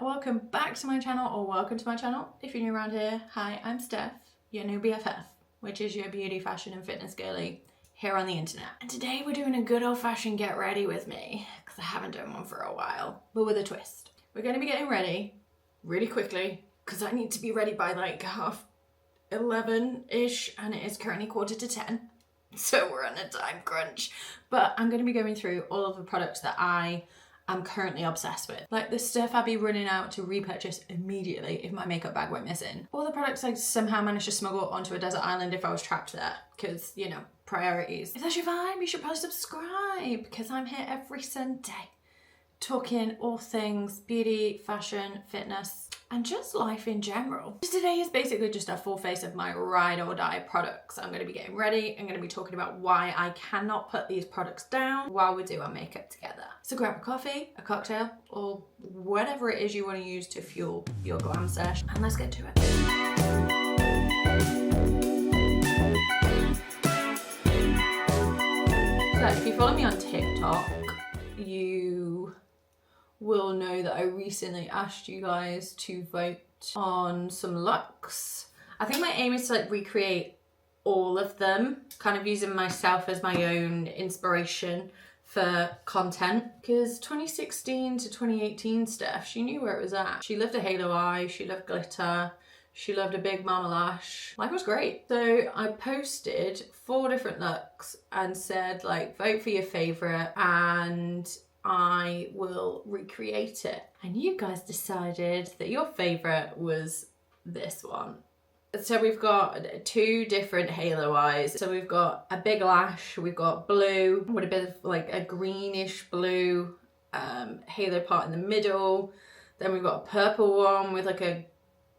welcome back to my channel, or welcome to my channel if you're new around here. Hi, I'm Steph, your new BFF, which is your beauty, fashion and fitness girly here on the internet. And today we're doing a good old-fashioned get ready with me, because I haven't done one for a while, but with a twist. We're going to be getting ready really quickly, because I need to be ready by like 11:30ish, and it is currently 9:45. So we're on a time crunch. But I'm going to be going through all of the products that I'm currently obsessed with. Like the stuff I'd be running out to repurchase immediately if my makeup bag went missing. All the products I'd somehow managed to smuggle onto a desert island if I was trapped there. Because, you know, priorities. If that's your vibe, you should probably subscribe, because I'm here every Sunday talking all things beauty, fashion, fitness, and just life in general. Today is basically just a full face of my ride or die products. I'm going to be getting ready. I'm going to be talking about why I cannot put these products down while we do our makeup together. So grab a coffee, a cocktail, or whatever it is you want to use to fuel your glam sesh, and let's get to it. So if you follow me on TikTok, you will know that I recently asked you guys to vote on some looks. I think my aim is to like recreate all of them, kind of using myself as my own inspiration for content, because 2016 to 2018 Steph, she knew where it was at. She loved a halo eye, she loved glitter, she loved a big mama lash. Life was great. So I posted 4 different looks and said like, vote for your favorite and I will recreate it. And you guys decided that your favorite was this one. So we've got 2 different halo eyes. So we've got a big lash, we've got blue with a bit of like a greenish blue halo part in the middle. Then we've got a purple one with like a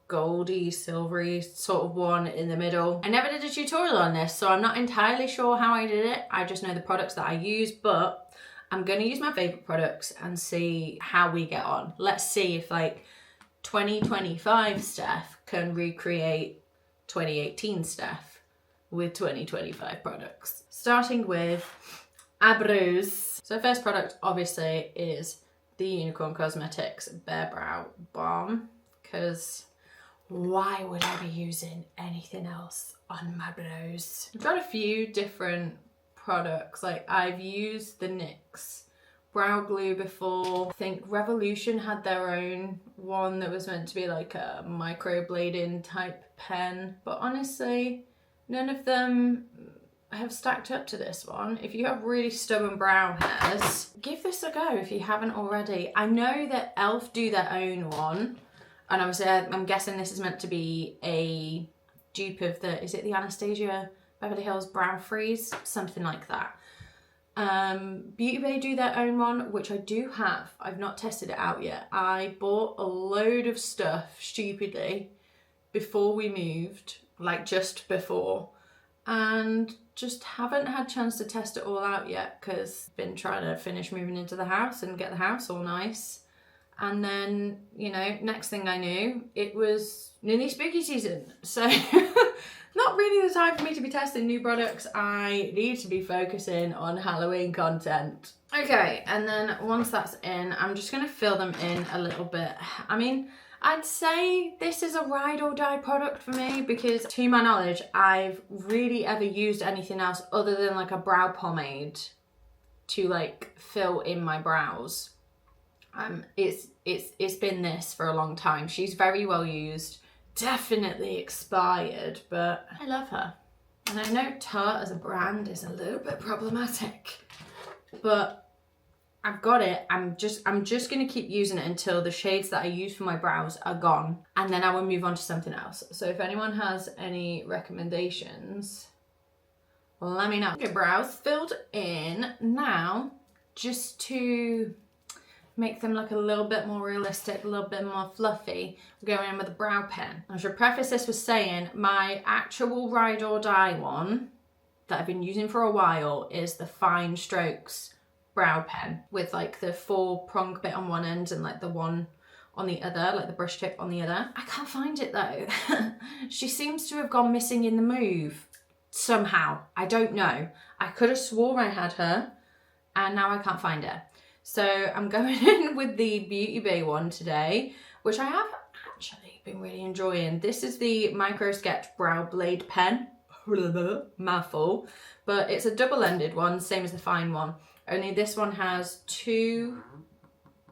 goldy silvery sort of one in the middle. I never did a tutorial on this, so I'm not entirely sure how I did it. I just know the products that I use, but I'm going to use my favorite products and see how we get on. Let's see if like 2025 Steph can recreate 2018 Steph with 2025 products. Starting with Abruz. So first product obviously is the Unicorn Cosmetics Bare Brow Balm, because why would I be using anything else on my brows? I've got a few different products. Like I've used the NYX brow glue before. I think Revolution had their own one that was meant to be like a microblading type pen, but honestly none of them have stacked up to this one. If you have really stubborn brow hairs, give this a go if you haven't already. I know that ELF do their own one, and obviously I'm guessing this is meant to be a dupe of the, is it the Anastasia Beverly Hills Brow Freeze? Something like that. Beauty Bay do their own one, which I do have. I've not tested it out yet. I bought a load of stuff stupidly before we moved, like just before, and just haven't had a chance to test it all out yet, because I've been trying to finish moving into the house and get the house all nice. And then, you know, next thing I knew, it was nearly spooky season. So not really the time for me to be testing new products. I need to be focusing on Halloween content. Okay, and then once that's in, I'm just gonna fill them in a little bit. I mean, I'd say this is a ride or die product for me, because to my knowledge, I've really ever used anything else other than like a brow pomade to like fill in my brows. It's been this for a long time. She's very well used, definitely expired, but I love her. And I know Tarte as a brand is a little bit problematic, but I've got it. I'm just gonna keep using it until the shades that I use for my brows are gone, and then I will move on to something else. So if anyone has any recommendations, let me know. Your brows filled in now, just to make them look a little bit more realistic, a little bit more fluffy, we're going in with a brow pen. I should preface this with saying my actual ride or die one that I've been using for a while is the Fine Strokes brow pen, with like the 4-prong bit on one end and like the one on the other, like the brush tip on the other. I can't find it though. She seems to have gone missing in the move somehow. I don't know. I could have swore I had her and now I can't find her. So I'm going in with the Beauty Bay one today, which I have actually been really enjoying. This is the Micro Sketch Brow Blade Pen. Mouthful. But it's a double-ended one, same as the fine one. Only this one has 2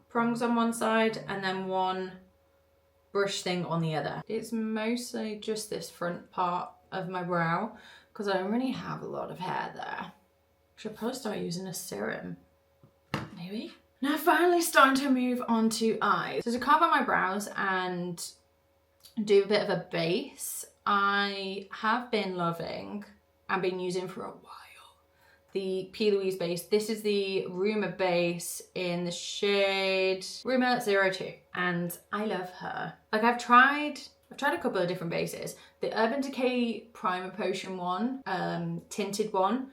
prongs on one side and then 1 brush thing on the other. It's mostly just this front part of my brow because I don't really have a lot of hair there. Should probably start using a serum. Maybe. Now finally starting to move on to eyes. So to carve out my brows and do a bit of a base, I have been loving and been using for a while the P. Louise base. This is the Rumour base in the shade Rumour 02, and I love her. Like I've tried a couple of different bases. The Urban Decay Primer Potion one, tinted one,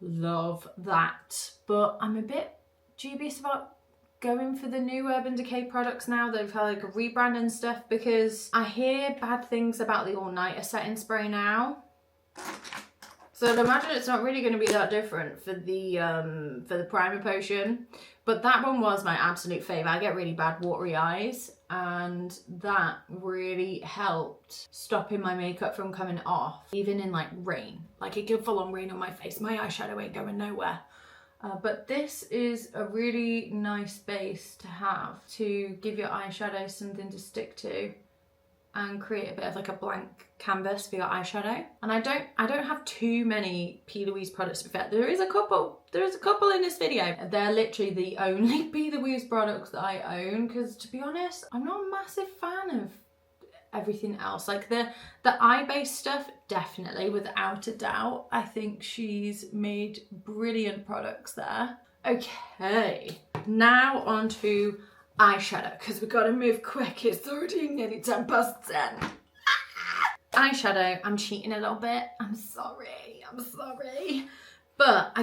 love that. But I'm a bit dubious about going for the new Urban Decay products now that have had like a rebrand and stuff, because I hear bad things about the All Nighter setting spray now. So I'd imagine it's not really going to be that different for the primer potion. But that one was my absolute fave. I get really bad watery eyes, and that really helped stopping my makeup from coming off, even in like rain. Like it could full on rain on my face. My eyeshadow ain't going nowhere. But this is a really nice base to have to give your eyeshadow something to stick to and create a bit of like a blank canvas for your eyeshadow. And I don't have too many P. Louise products to fit. There is a couple in this video. They're literally the only P. Louise products that I own, because to be honest, I'm not a massive fan of everything else. Like the eye based stuff, definitely, without a doubt. I think she's made brilliant products there. Okay, now on to eyeshadow, because we've got to move quick. It's already nearly 10 past 10. Eyeshadow, I'm cheating a little bit. I'm sorry. But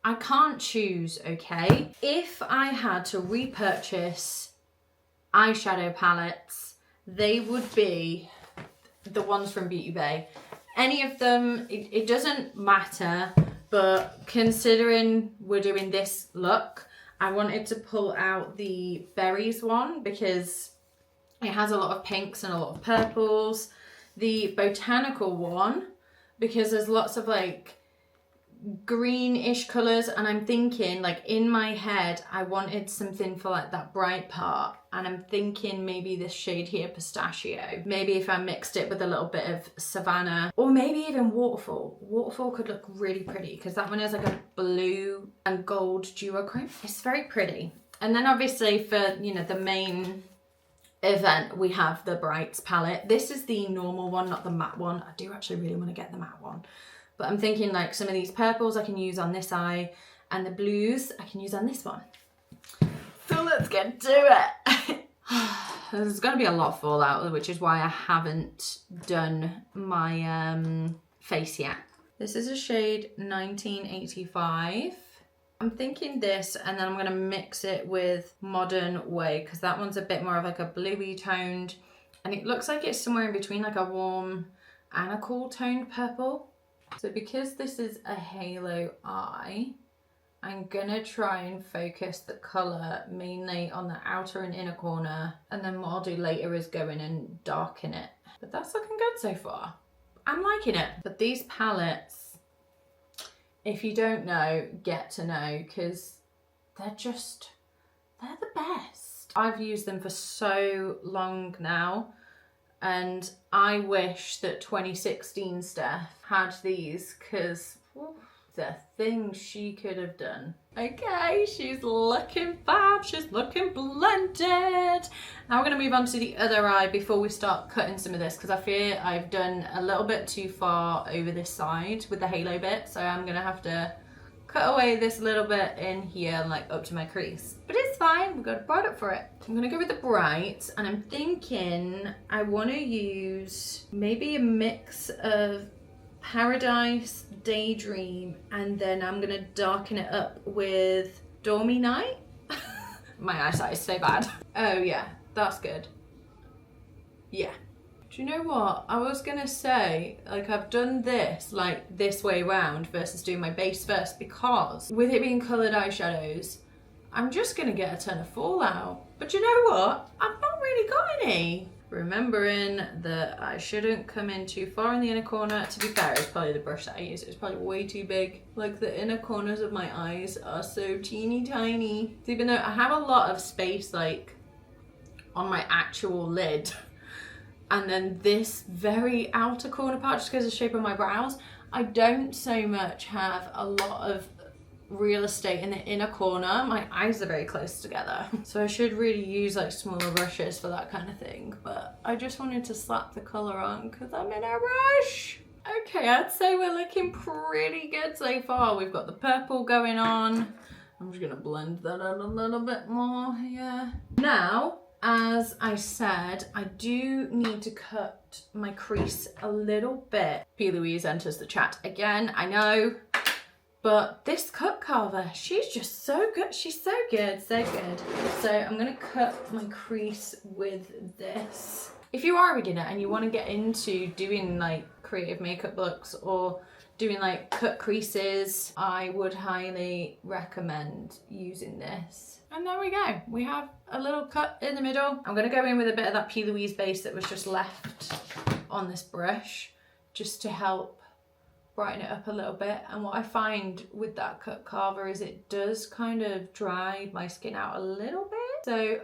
I can't choose, okay? If I had to repurchase eyeshadow palettes, they would be the ones from Beauty Bay. Any of them, it doesn't matter, but considering we're doing this look, I wanted to pull out the berries one because it has a lot of pinks and a lot of purples. The botanical one, because there's lots of like greenish colours, and I'm thinking like in my head I wanted something for like that bright part, and I'm thinking maybe this shade here, pistachio. Maybe if I mixed it with a little bit of savannah, or maybe even waterfall could look really pretty, because that one is like a blue and gold duochrome. It's very pretty. And then obviously for, you know, the main event, we have the Brights palette. This is the normal one, not the matte one. I do actually really want to get the matte one. But I'm thinking like some of these purples I can use on this eye, and the blues I can use on this one. So let's get to it. There's going to be a lot of fallout, which is why I haven't done my face yet. This is a shade 1985. I'm thinking this, and then I'm going to mix it with Modern Way, because that one's a bit more of like a bluey toned, and it looks like it's somewhere in between like a warm and a cool toned purple. So because this is a halo eye, I'm gonna try and focus the colour mainly on the outer and inner corner, and then what I'll do later is go in and darken it. But that's looking good so far. I'm liking it. But these palettes, if you don't know, get to know, because they're the best. I've used them for so long now, and I wish that 2016 Steph had these, because the things she could have done. Okay, she's looking fab, she's looking blended. Now we're going to move on to the other eye before we start cutting some of this, because I fear I've done a little bit too far over this side with the halo bit, so I'm going to have to cut away this little bit in here, like up to my crease. But it's fine, we've got a product for it. I'm gonna go with the Bright, and I'm thinking I want to use maybe a mix of Paradise, Daydream, and then I'm gonna darken it up with Dormy Night. My eyesight is so bad. Oh yeah, that's good. Yeah. Do you know what? I was gonna say, like, I've done this like this way round versus doing my base first, because with it being coloured eyeshadows, I'm just gonna get a ton of fallout. But you know what? I've not really got any. Remembering that I shouldn't come in too far in the inner corner. To be fair, it's probably the brush that I use. It's probably way too big. Like the inner corners of my eyes are so teeny tiny. So even though I have a lot of space like on my actual lid, and then this very outer corner part just because of the shape of my brows, I don't so much have a lot of real estate in the inner corner. My eyes are very close together, so I should really use like smaller brushes for that kind of thing, but I just wanted to slap the color on because I'm in a rush. Okay, I'd say we're looking pretty good so far. We've got the purple going on. I'm just gonna blend that out a little bit more here. Now, as I said, I do need to cut my crease a little bit. P. Louise enters the chat again, I know. But this cut carver, she's just so good. She's so good, so good. So I'm gonna cut my crease with this. If you are a beginner and you wanna get into doing like creative makeup looks or doing like cut creases, I would highly recommend using this. And there we go. We have a little cut in the middle. I'm gonna go in with a bit of that P. Louise base that was just left on this brush, just to help brighten it up a little bit. And what I find with that cut carver is it does kind of dry my skin out a little bit. So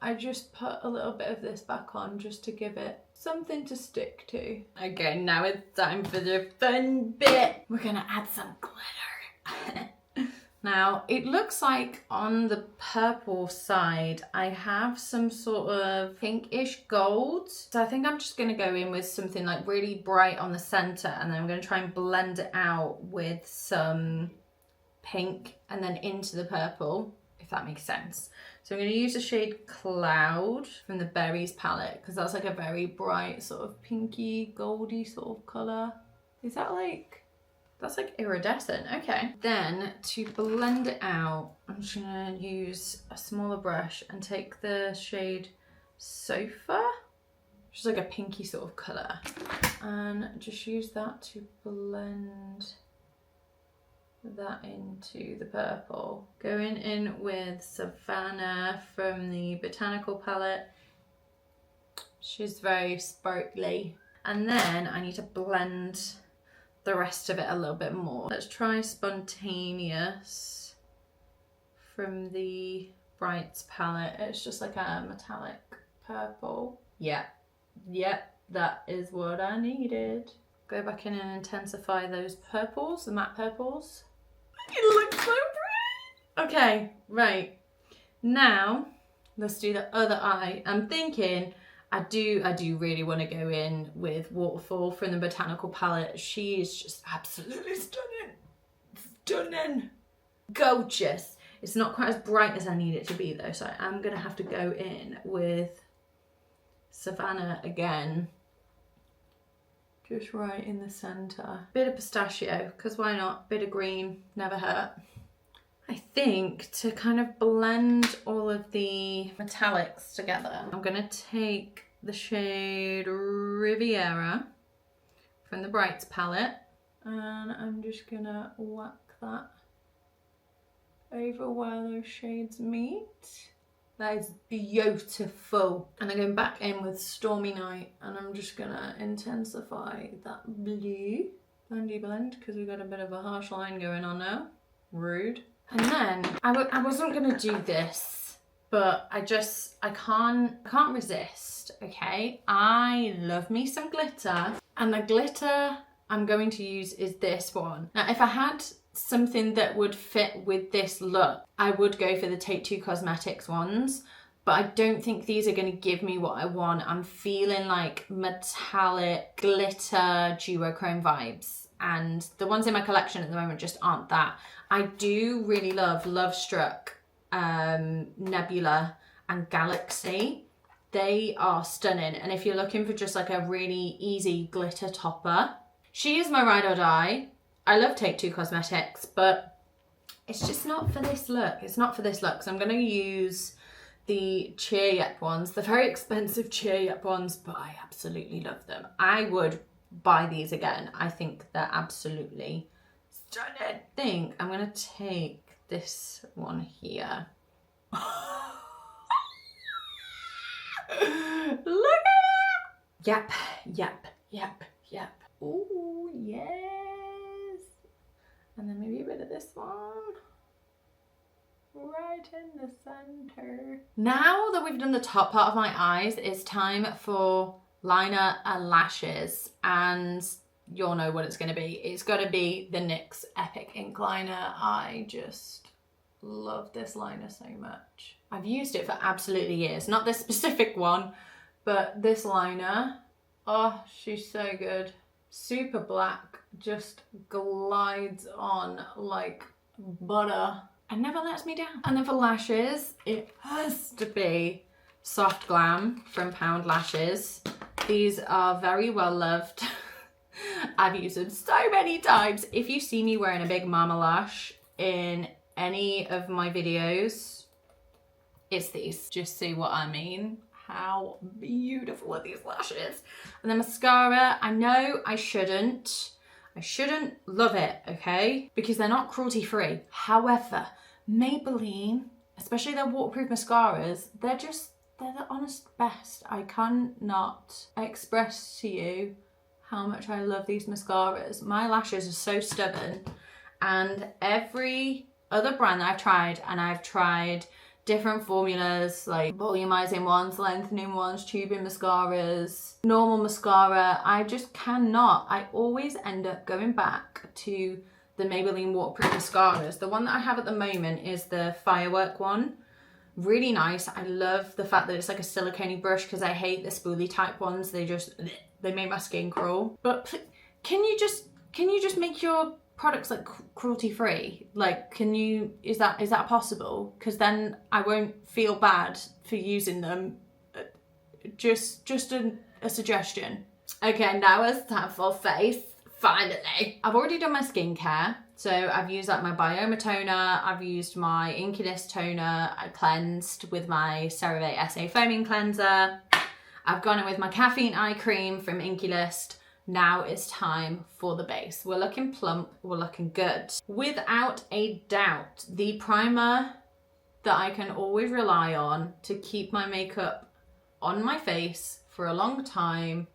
I just put a little bit of this back on just to give it something to stick to. Okay, now it's time for the fun bit. We're gonna add some glitter. Now, it looks like on the purple side, I have some sort of pinkish gold. So I think I'm just gonna go in with something like really bright on the center, and then I'm gonna try and blend it out with some pink and then into the purple, if that makes sense. So I'm gonna use the shade Cloud from the Berries palette, because that's like a very bright sort of pinky, goldy sort of color. Is that like... That's like iridescent, okay. Then to blend it out, I'm just gonna use a smaller brush and take the shade Sofa, which is like a pinky sort of color, and just use that to blend that into the purple. Going in with Savannah from the Botanical palette. She's very sparkly. And then I need to blend the rest of it a little bit more. Let's try Spontaneous from the Brights palette. It's just like a metallic purple. Yep, that is what I needed. Go back in and intensify those purples, the matte purples. It looks so pretty. Okay, right. Now, let's do the other eye. I'm thinking I do really want to go in with Waterfall from the Botanical palette. She is just absolutely stunning. Stunning. Gorgeous. It's not quite as bright as I need it to be though, so I'm going to have to go in with Savannah again. Just right in the centre. Bit of pistachio, because why not? Bit of green, never hurt. I think to kind of blend all of the metallics together, I'm gonna take the shade Riviera from the Brights palette, and I'm just gonna whack that over where those shades meet. That is beautiful. And I'm going back in with Stormy Night, and I'm just gonna intensify that blue. Blendy blend, because we've got a bit of a harsh line going on now. Rude. And then I wasn't gonna do this, but I can't resist, okay? I love me some glitter, and the glitter I'm going to use is this one. Now, if I had something that would fit with this look, I would go for the Take Two Cosmetics ones, but I don't think these are gonna give me what I want. I'm feeling like metallic glitter duochrome vibes, and the ones in my collection at the moment just aren't that. I do really love Love Struck, Nebula and Galaxy. They are stunning, and if you're looking for just like a really easy glitter topper, she is my ride or die. I love Take Two Cosmetics, but it's just not for this look. It's not for this look, so I'm gonna use the Cheer Yep ones, the very expensive Cheer Yep ones, but I absolutely love them. I would buy these again. I think they're absolutely stunning. I think I'm gonna take this one here. Look at that! Yep, yep, yep, yep. Ooh, yes. And then maybe a bit of this one. Right in the center. Now that we've done the top part of my eyes, it's time for liner and lashes. And you'll know what it's going to be. It's got to be the NYX Epic Ink Liner. I just love this liner so much. I've used it for absolutely years. Not this specific one, but this liner. Oh, she's so good. Super black, just glides on like butter and never lets me down. And then for lashes, it has to be Soft Glam from Pound Lashes. These are very well loved. I've used them so many times. If you see me wearing a big mama lash in any of my videos, it's these. Just see what I mean. How beautiful are these lashes? And then mascara, I know I shouldn't love it, okay? Because they're not cruelty free. However, Maybelline, especially their waterproof mascaras, they're the honest best. I cannot express to you how much I love these mascaras. My lashes are so stubborn, and every other brand that I've tried, and I've tried different formulas like volumizing ones, lengthening ones, tubing mascaras, normal mascara, I just cannot. I always end up going back to the Maybelline waterproof mascaras. The one that I have at the moment is the Firework one. Really nice. I love the fact that it's like a silicone brush because I hate the spoolie type ones. They make my skin crawl. But can you just make your products like cruelty free? Like, is that possible? Because then I won't feel bad for using them. Just a suggestion. Okay, now it's time for face. Finally, I've already done my skincare. So I've used like my Bioma toner, I've used my Inkiness toner, I cleansed with my CeraVe SA foaming cleanser, I've gone in with my caffeine eye cream from Inkilist. Now it's time for the base. We're looking plump, we're looking good. Without a doubt, the primer that I can always rely on to keep my makeup on my face for a long time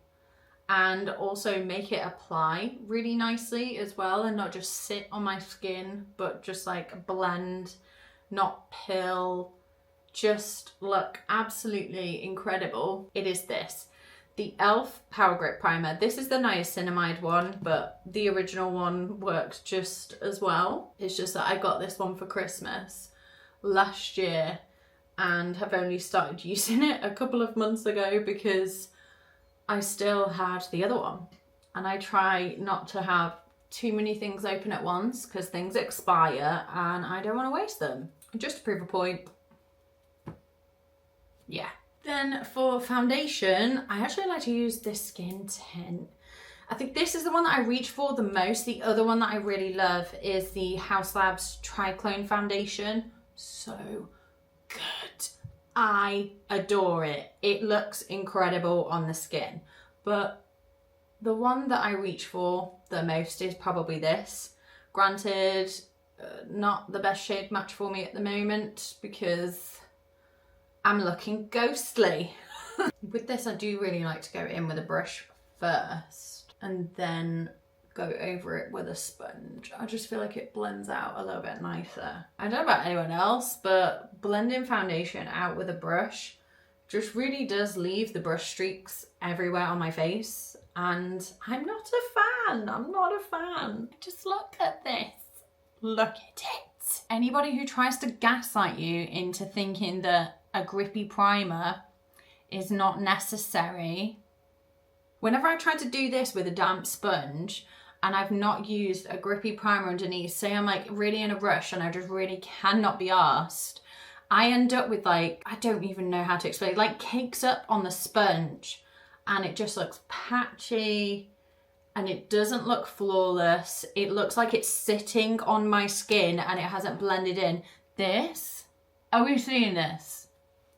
and also make it apply really nicely as well and not just sit on my skin, but just like blend, not pill, just look absolutely incredible. It is this. The e.l.f. Power Grip Primer. This is the niacinamide one, but the original one works just as well. It's just that I got this one for Christmas last year and have only started using it a couple of months ago because I still had the other one. And I try not to have too many things open at once because things expire and I don't want to waste them. Just to prove a point. Yeah. Then for foundation, I actually like to use this Skin Tint. I think this is the one that I reach for the most. The other one that I really love is the House Labs Triclone Foundation. So good. I adore it. It looks incredible on the skin. But the one that I reach for the most is probably this. Granted, not the best shade match for me at the moment because I'm looking ghostly. With this, I do really like to go in with a brush first and then go over it with a sponge. I just feel like it blends out a little bit nicer. I don't know about anyone else, but blending foundation out with a brush just really does leave the brush streaks everywhere on my face. And I'm not a fan. I'm not a fan. Just look at this. Look at it. Anybody who tries to gaslight you into thinking that a grippy primer is not necessary. Whenever I try to do this with a damp sponge and I've not used a grippy primer underneath, say I'm like really in a rush and I just really cannot be arsed, I end up with like, I don't even know how to explain, like cakes up on the sponge and it just looks patchy and it doesn't look flawless. It looks like it's sitting on my skin and it hasn't blended in. This, are we seeing this?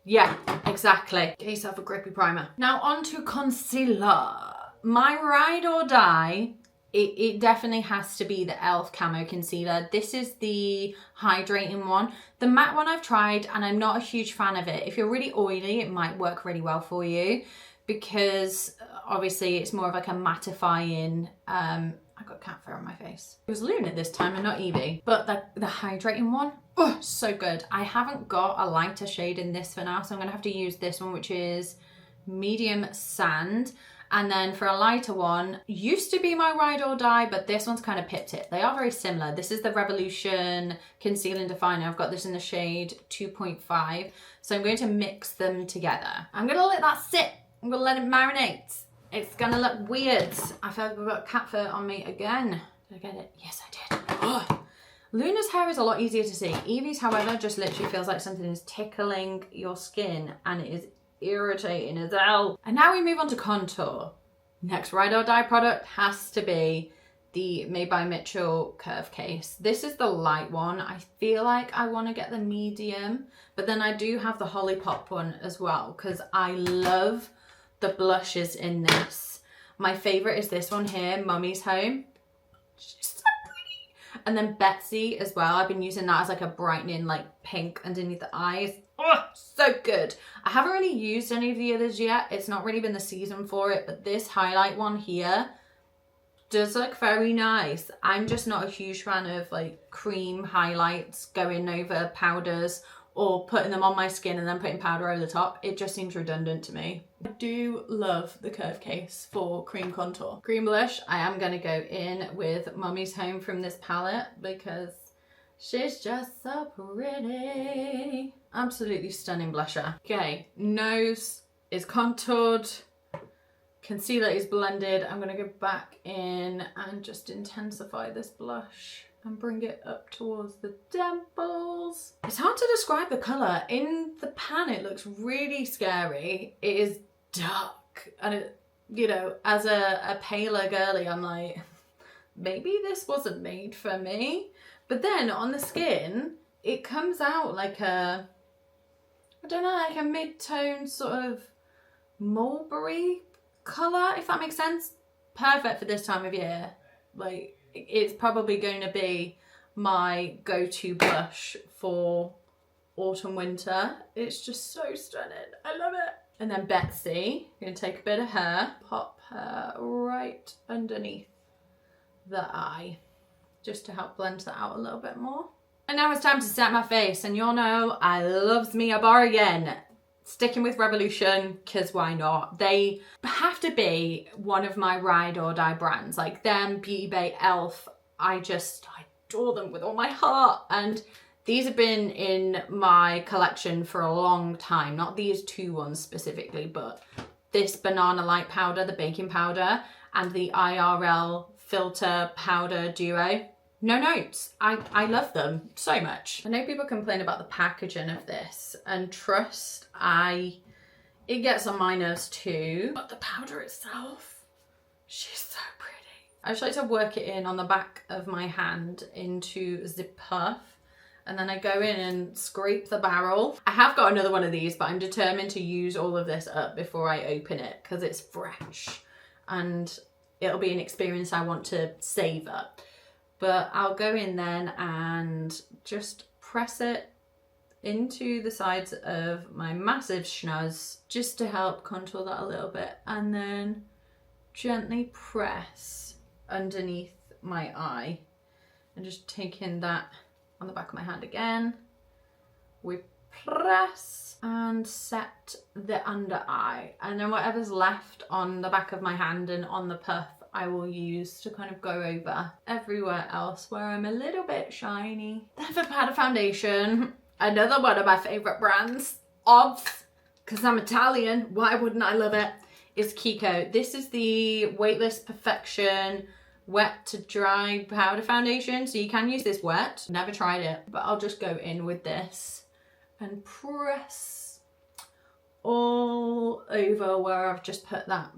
Yeah, exactly. Get yourself a grippy primer. Now on to concealer. My ride or die it definitely has to be the e.l.f. Camo Concealer. This is the hydrating one. The matte one I've tried and I'm not a huge fan of it. If you're really oily, it might work really well for you because obviously it's more of like a mattifying, I got cat fur on my face. It was Luna this time and not Evie. But the hydrating one, oh, so good. I haven't got a lighter shade in this for now, so I'm gonna have to use this one, which is medium sand. And then for a lighter one, used to be my ride or die, but this one's kind of Pip Tip. They are very similar. This is the Revolution Conceal and Definer. I've got this in the shade 2.5. So I'm going to mix them together. I'm gonna let that sit. I'm gonna let it marinate. It's gonna look weird. I feel like I've got cat fur on me again. Did I get it? Yes, I did. Oh. Luna's hair is a lot easier to see. Evie's, however, just literally feels like something is tickling your skin and it is irritating as hell. And now we move on to contour. Next ride or die product has to be the Made by Mitchell Curve Case. This is the light one. I feel like I want to get the medium, but then I do have the Holly Pop one as well because I love the blushes in this. My favorite is this one here, Mummy's Home. She's so pretty. And then Betsy as well. I've been using that as like a brightening like pink underneath the eyes. Oh, so good. I haven't really used any of the others yet. It's not really been the season for it, but this highlight one here does look very nice. I'm just not a huge fan of like cream highlights going over powders or putting them on my skin and then putting powder over the top. It just seems redundant to me. I do love the Curve Case for cream contour. Cream blush, I am going to go in with Mummy's Home from this palette because she's just so pretty. Absolutely stunning blusher. Okay, nose is contoured. Concealer is blended. I'm gonna go back in and just intensify this blush and bring it up towards the dimples. It's hard to describe the color. In the pan, it looks really scary. It is dark and it, you know, as a paler girly, I'm like, maybe this wasn't made for me. But then on the skin, it comes out like a, I don't know, like a mid-tone sort of mulberry colour, if that makes sense. Perfect for this time of year. Like, it's probably going to be my go-to blush for autumn, winter. It's just so stunning. I love it. And then Betsy, I'm going to take a bit of her, pop her right underneath the eye, just to help blend that out a little bit more. And now it's time to set my face, and you'll know I loves me a bargain. Sticking with Revolution, because why not? They have to be one of my ride or die brands. Like them, Beauty Bay, e.l.f. I adore them with all my heart. And these have been in my collection for a long time. Not these two ones specifically, but this Banana Light powder, the baking powder, and the IRL Filter Powder Duo. No notes. I love them so much. I know people complain about the packaging of this, and trust, it gets on my nerves too. But the powder itself, she's so pretty. I just like to work it in on the back of my hand into Zip Puff, and then I go in and scrape the barrel. I have got another one of these, but I'm determined to use all of this up before I open it because it's fresh and it'll be an experience I want to savor. But I'll go in then and just press it into the sides of my massive schnoz just to help contour that a little bit, and then gently press underneath my eye and just taking that on the back of my hand again. We press and set the under eye, and then whatever's left on the back of my hand and on the puff I will use to kind of go over everywhere else where I'm a little bit shiny. Then for powder foundation, another one of my favourite brands, because I'm Italian, why wouldn't I love it, is Kiko. This is the Weightless Perfection wet to dry powder foundation. So you can use this wet. Never tried it, but I'll just go in with this and press all over where I've just put that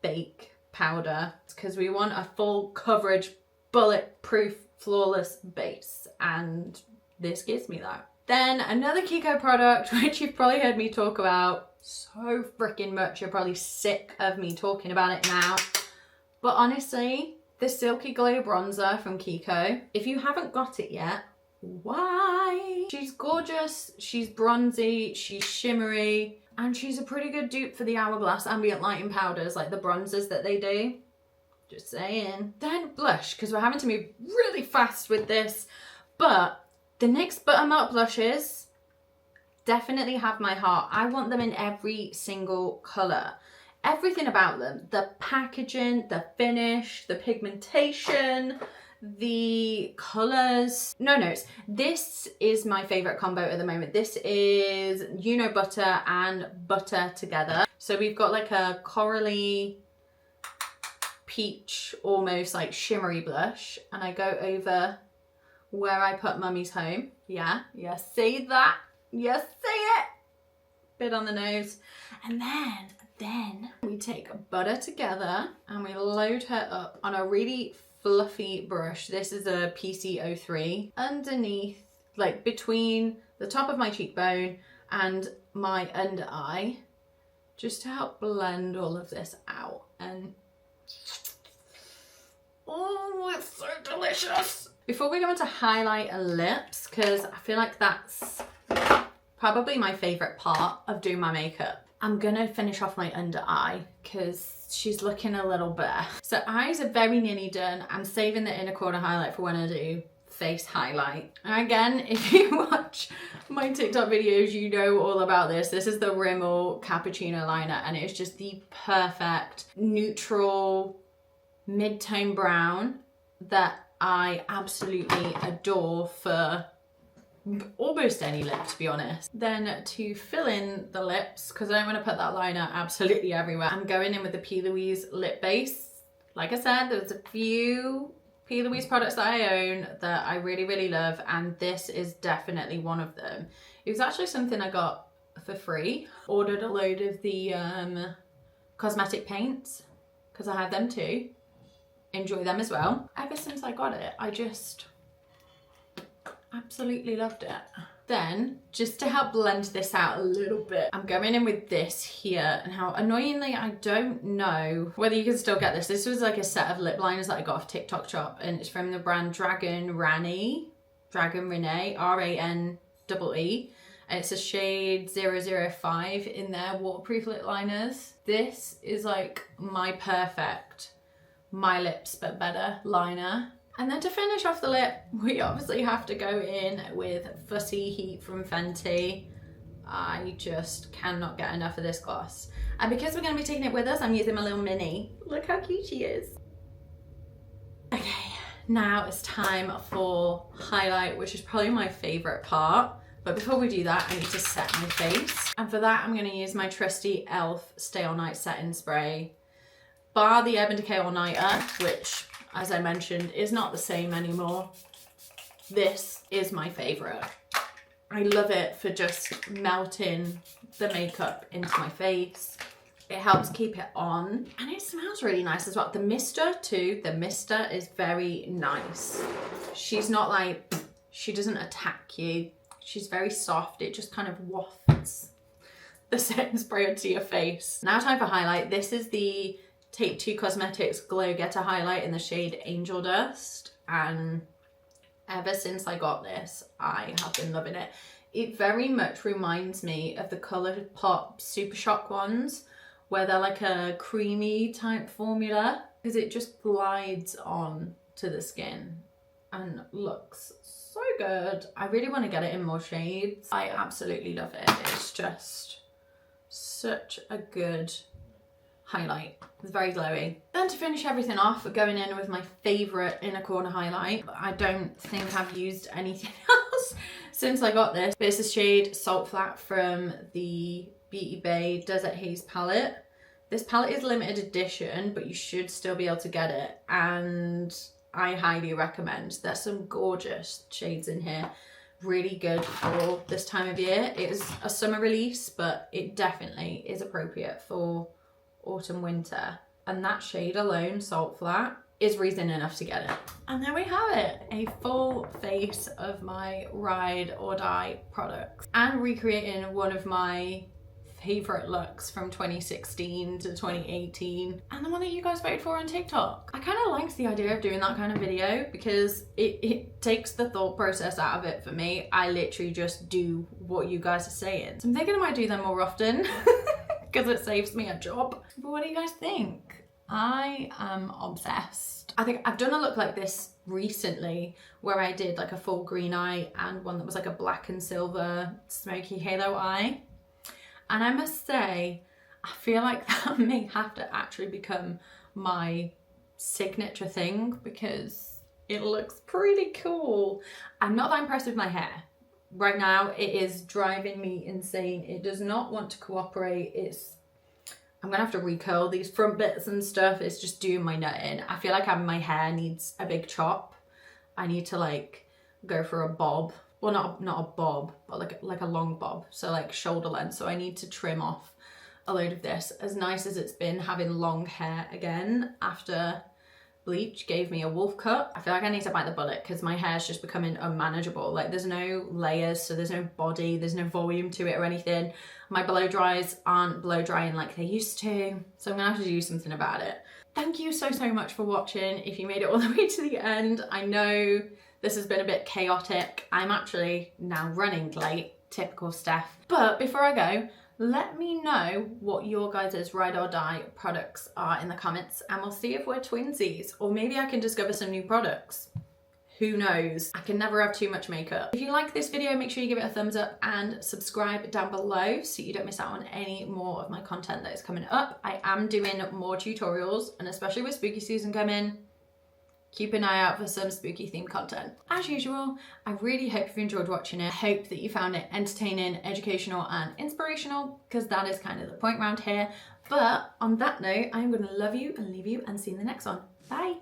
bake powder, because we want a full coverage, bulletproof, flawless base, and this gives me that. Then another Kiko product, which you've probably heard me talk about so freaking much, you're probably sick of me talking about it now, but honestly, the Silky Glow bronzer from Kiko. If you haven't got it yet, why? She's gorgeous, she's bronzy, she's shimmery, and she's a pretty good dupe for the Hourglass ambient lighting powders, like the bronzers that they do. Just saying. Then blush, because we're having to move really fast with this. But the NYX Buttermilk blushes definitely have my heart. I want them in every single colour. Everything about them, the packaging, the finish, the pigmentation, the colours. No notes. This is my favourite combo at the moment. This is Butter and Butter together. So we've got like a corally peach, almost like shimmery blush, and I go over where I put Mummy's Home. Yeah, say that. Yes, say it. Bit on the nose. And then we take Butter together and we load her up on a really fluffy brush. This is a PC03 underneath, like between the top of my cheekbone and my under eye, just to help blend all of this out. And oh, it's so delicious. Before we go into highlight and lips, because I feel like that's probably my favorite part of doing my makeup, I'm gonna finish off my under eye because she's looking a little bare. So eyes are very nearly done. I'm saving the inner corner highlight for when I do face highlight. And again, if you watch my TikTok videos, you know all about this. This is the Rimmel Cappuccino liner, and it's just the perfect neutral mid-tone brown that I absolutely adore for almost any lip, to be honest. Then to fill in the lips, because I don't want to put that liner absolutely everywhere, I'm going in with the P. Louise lip base. Like I said, there's a few P. Louise products that I own that I really, really love, and this is definitely one of them. It was actually something I got for free. Ordered a load of the cosmetic paints, because I have them too. Enjoy them as well. Ever since I got it, I just absolutely loved it. Then, just to help blend this out a little bit, I'm going in with this here, and how annoyingly, I don't know whether you can still get this. This was like a set of lip liners that I got off TikTok shop, and it's from the brand Dragon Renee, R-A-N-E-E, and it's a shade 005 in their waterproof lip liners. This is like my perfect My Lips But Better liner. And then to finish off the lip, we obviously have to go in with Fussy Heat from Fenty. I just cannot get enough of this gloss. And because we're going to be taking it with us, I'm using my little mini. Look how cute she is. Okay, now it's time for highlight, which is probably my favourite part. But before we do that, I need to set my face. And for that, I'm going to use my trusty e.l.f. Stay All Night Setting Spray. Bar the Urban Decay All Nighter, which, as I mentioned, is not the same anymore. This is my favourite. I love it for just melting the makeup into my face. It helps keep it on, and it smells really nice as well. The mister too, the mister is very nice. She's not like, she doesn't attack you. She's very soft. It just kind of wafts the setting spray onto your face. Now time for highlight. This is the Take 2 Cosmetics Glow Getter Highlight in the shade Angel Dust, and ever since I got this, I have been loving it. It very much reminds me of the Colourpop Super Shock ones, where they're like a creamy type formula, because it just glides on to the skin and looks so good. I really want to get it in more shades. I absolutely love it. It's just such a good highlight. It's very glowy. Then to finish everything off, we're going in with my favourite inner corner highlight. I don't think I've used anything else since I got this, but it's the shade Salt Flat from the Beauty Bay Desert Haze palette. This palette is limited edition, but you should still be able to get it, and I highly recommend. There's some gorgeous shades in here. Really good for this time of year. It is a summer release, but it definitely is appropriate for autumn winter, and that shade alone, Salt Flat, is reason enough to get it. And there we have it, a full face of my ride or die products, and recreating one of my favorite looks from 2016 to 2018 and the one that you guys voted for on TikTok. I kind of liked the idea of doing that kind of video because it takes the thought process out of it for me. I literally just do what you guys are saying. So I'm thinking I might do them more often because it saves me a job. But what do you guys think? I am obsessed. I think I've done a look like this recently where I did like a full green eye and one that was like a black and silver smoky halo eye. And I must say, I feel like that may have to actually become my signature thing because it looks pretty cool. I'm not that impressed with my hair. Right now, it is driving me insane. It does not want to cooperate. I'm gonna have to recurl these front bits and stuff. It's just doing my nut in. I feel like my hair needs a big chop. I need to like go for a bob. Well, not a bob, but like a long bob. So like shoulder length. So I need to trim off a load of this. As nice as it's been having long hair again after bleach gave me a wolf cut, I feel like I need to bite the bullet because my hair's just becoming unmanageable. Like there's no layers, so there's no body, there's no volume to it or anything. My blow dries aren't blow drying like they used to, so I'm gonna have to do something about it. Thank you so much for watching. If you made it all the way to the end, I know this has been a bit chaotic. I'm actually now running late, typical Steph. But before I go, let me know what your guys' ride or die products are in the comments and we'll see if we're twinsies, or maybe I can discover some new products. Who knows? I can never have too much makeup. If you like this video, make sure you give it a thumbs up and subscribe down below so you don't miss out on any more of my content that is coming up. I am doing more tutorials, and especially with spooky season coming, keep an eye out for some spooky themed content. As usual, I really hope you've enjoyed watching it. I hope that you found it entertaining, educational and inspirational, because that is kind of the point around here. But on that note, I'm gonna love you and leave you and see you in the next one. Bye.